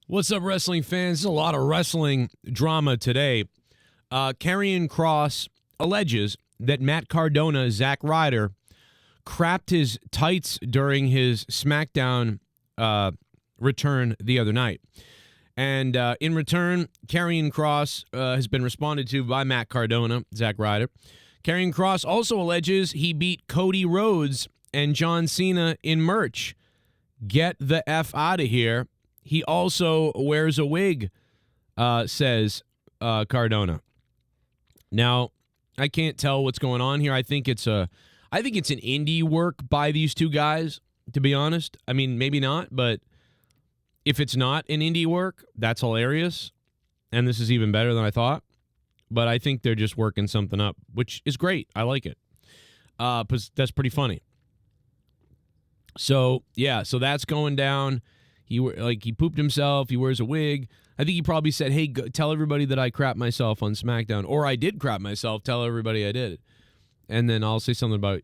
What's up, wrestling fans? There's a lot of wrestling drama today. KILLER KROSS alleges that Matt Cardona, ZACK RYDER, crapped his tights during his SmackDown return the other night. And in return, KILLER KROSS has been responded to by Matt Cardona, ZACK RYDER. KILLER KROSS also alleges he beat Cody Rhodes and John Cena in merch. Get the F out of here. He also wears a wig, says Cardona. Now, I can't tell what's going on here. I think it's an indie work by these two guys, to be honest. I mean, maybe not, but if it's not an indie work, that's hilarious. And this is even better than I thought. But I think they're just working something up, which is great. I like it. That's pretty funny. So, yeah, so that's going down. He pooped himself. He wears a wig. I think he probably said, hey, tell everybody that I crap myself on SmackDown. Or I did crap myself. Tell everybody I did it. And then I'll say something about,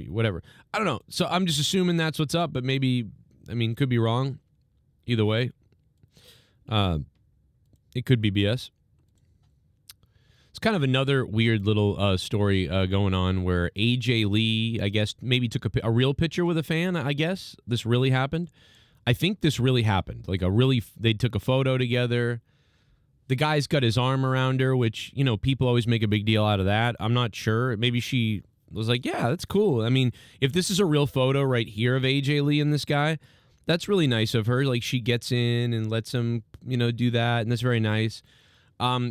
whatever. I don't know. So I'm just assuming that's what's up. But maybe, could be wrong. Either way. It could be BS. It's kind of another weird little story going on where AJ Lee, I guess, maybe took a real picture with a fan, I guess. This really happened. I think this really happened. They took a photo together. The guy's got his arm around her, which, people always make a big deal out of that. I'm not sure. Maybe she was like, yeah, that's cool. If this is a real photo right here of AJ Lee and this guy, that's really nice of her. Like, she gets in and lets him, do that, and that's very nice.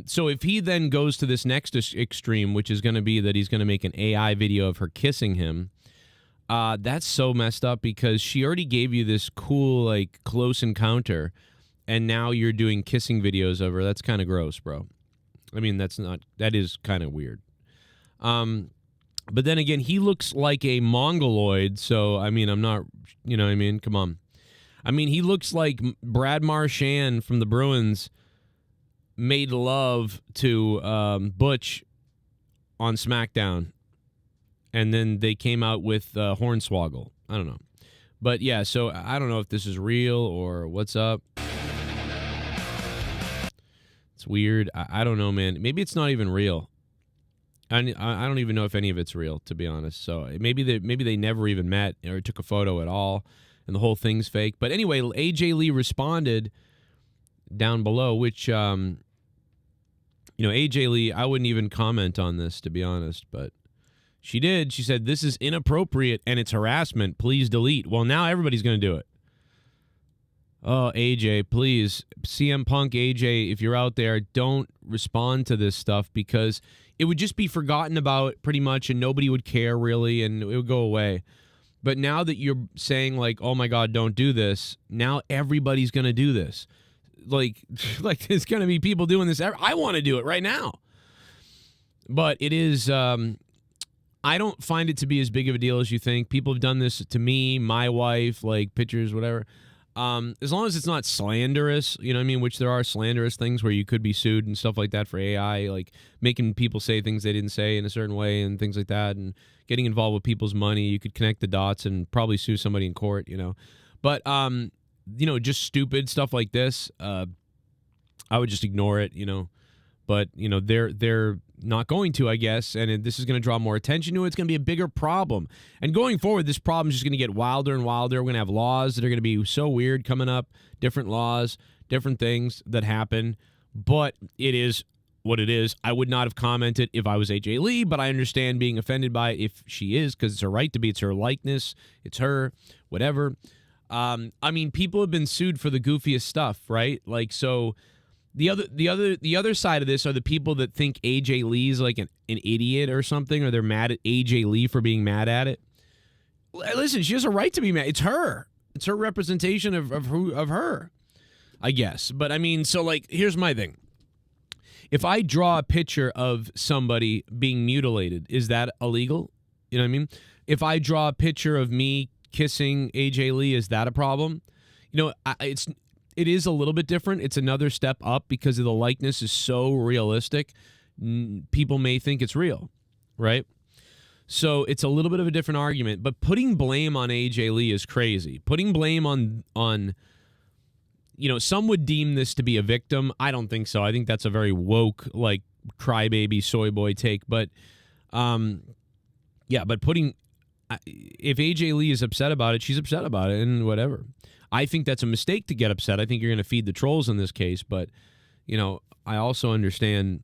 So if he then goes to this next extreme, which is going to be that he's going to make an AI video of her kissing him, that's so messed up because she already gave you this cool, close encounter, and now you're doing kissing videos of her. That's kind of gross, bro. That is kind of weird. But then again, he looks like a mongoloid, so, I'm not, come on. He looks like Brad Marchand from the Bruins made love to Butch on SmackDown. And then they came out with Hornswoggle. I don't know. But, yeah, so I don't know if this is real or what's up. It's weird. I don't know, man. Maybe it's not even real. I don't even know if any of it's real, to be honest. So maybe they never even met or took a photo at all, and the whole thing's fake. But anyway, AJ Lee responded down below, which, AJ Lee, I wouldn't even comment on this, to be honest, but she did. She said, this is inappropriate and it's harassment. Please delete. Well, now everybody's going to do it. Oh, AJ, please. CM Punk, AJ, if you're out there, don't respond to this stuff because it would just be forgotten about pretty much and nobody would care really and it would go away. But now that you're saying oh my God, don't do this, now everybody's going to do this. Like there's going to be people doing this. I want to do it right now. But it is... I don't find it to be as big of a deal as you think. People have done this to me, my wife, pictures, whatever. As long as it's not slanderous, which there are slanderous things where you could be sued and stuff like that for AI, making people say things they didn't say in a certain way and things like that, and getting involved with people's money. You could connect the dots and probably sue somebody in court, But, just stupid stuff like this, I would just ignore it, But, they're not going to, I guess, and this is going to draw more attention to it. It's going to be a bigger problem. And going forward, this problem is just going to get wilder and wilder. We're going to have laws that are going to be so weird coming up, different laws, different things that happen. But it is what it is. I would not have commented if I was AJ Lee, but I understand being offended by it if she is, because it's her right to be. It's her likeness. It's her, whatever. People have been sued for the goofiest stuff, right? So... The other side of this are the people that think AJ Lee's an idiot or something, or they're mad at AJ Lee for being mad at it. Listen, she has a right to be mad. It's her. It's her representation of her, I guess. But here's my thing. If I draw a picture of somebody being mutilated, is that illegal? You know what I mean? If I draw a picture of me kissing AJ Lee, is that a problem? It is a little bit different. It's another step up because the likeness is so realistic. People may think it's real, right? So it's a little bit of a different argument. But putting blame on AJ Lee is crazy. Putting blame on some would deem this to be a victim. I don't think so. I think that's a very woke, like, crybaby soy boy take. But, yeah, but if AJ Lee is upset about it, she's upset about it, and whatever. I think that's a mistake to get upset. I think you're going to feed the trolls in this case. But, I also understand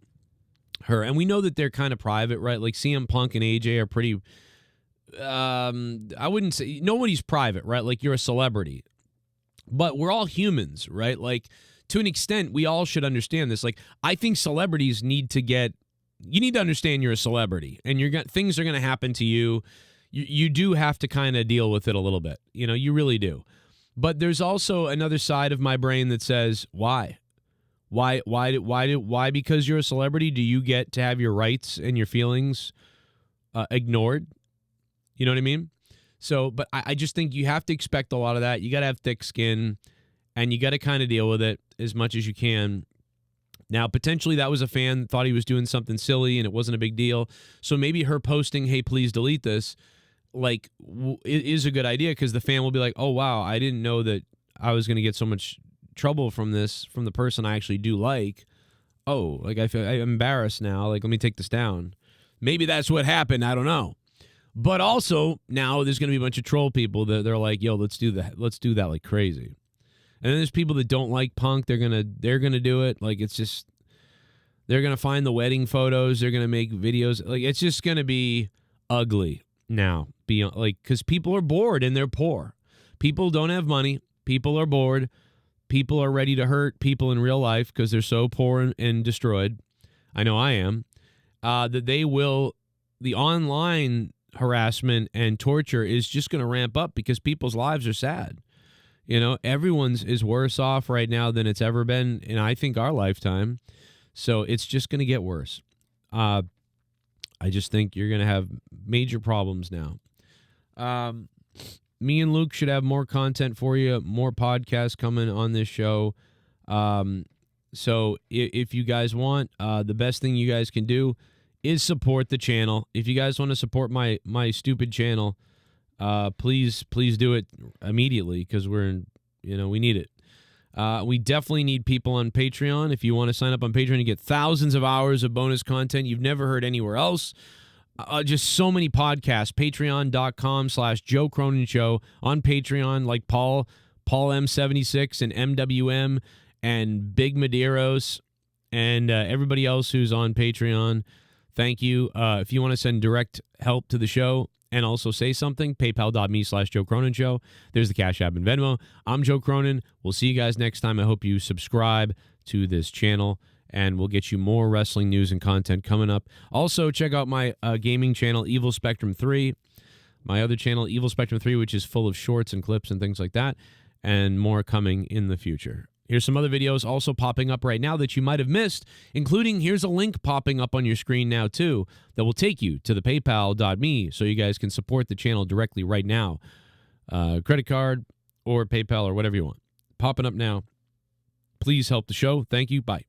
her. And we know that they're kind of private, right? Like CM Punk and AJ are pretty, I wouldn't say, nobody's private, right? Like you're a celebrity. But we're all humans, right? Like to an extent, we all should understand this. Like I think celebrities need to understand you're a celebrity and things are going to happen to you. You do have to kind of deal with it a little bit. You really do. But there's also another side of my brain that says, why? Why? Because you're a celebrity, do you get to have your rights and your feelings ignored? You know what I mean? So, but I just think you have to expect a lot of that. You got to have thick skin, and you got to kind of deal with it as much as you can. Now, potentially that was a fan, thought he was doing something silly, and it wasn't a big deal. So maybe her posting, hey, please delete this, like, is a good idea because the fan will be like, oh, wow, I didn't know that I was going to get so much trouble from the person I actually do like. Oh, like I'm embarrassed now. Like, let me take this down. Maybe that's what happened. I don't know. But also now there's going to be a bunch of troll people that they're like, yo, let's do that. Let's do that like crazy. And then there's people that don't like Punk. They're going to do it. Like, it's just, they're going to find the wedding photos. They're going to make videos. Like, it's just going to be ugly now. Because people are bored and they're poor. People don't have money. People are bored. People are ready to hurt people in real life because they're so poor and destroyed. I know I am. The online harassment and torture is just going to ramp up because people's lives are sad. Everyone's is worse off right now than it's ever been in, I think, our lifetime. So it's just going to get worse. I just think you're going to have major problems now. Me and Luke should have more content for you, more podcasts coming on this show. So if you guys want, the best thing you guys can do is support the channel. If you guys want to support my stupid channel, please do it immediately because we need it. We definitely need people on Patreon. If you want to sign up on Patreon, you get thousands of hours of bonus content you've never heard anywhere else. Just so many podcasts. Patreon.com/Joe Cronin Show on Patreon, like Paul M76 and MWM and Big Medeiros and everybody else who's on Patreon. Thank you. If you want to send direct help to the show and also say something, paypal.me/Joe Cronin Show. There's the Cash App and Venmo. I'm Joe Cronin. We'll see you guys next time. I hope you subscribe to this channel, and we'll get you more wrestling news and content coming up. Also, check out my gaming channel, Evil Spectrum 3. My other channel, Evil Spectrum 3, which is full of shorts and clips and things like that, and more coming in the future. Here's some other videos also popping up right now that you might have missed, including here's a link popping up on your screen now, too, that will take you to the paypal.me so you guys can support the channel directly right now. Credit card or PayPal or whatever you want. Popping up now. Please help the show. Thank you. Bye.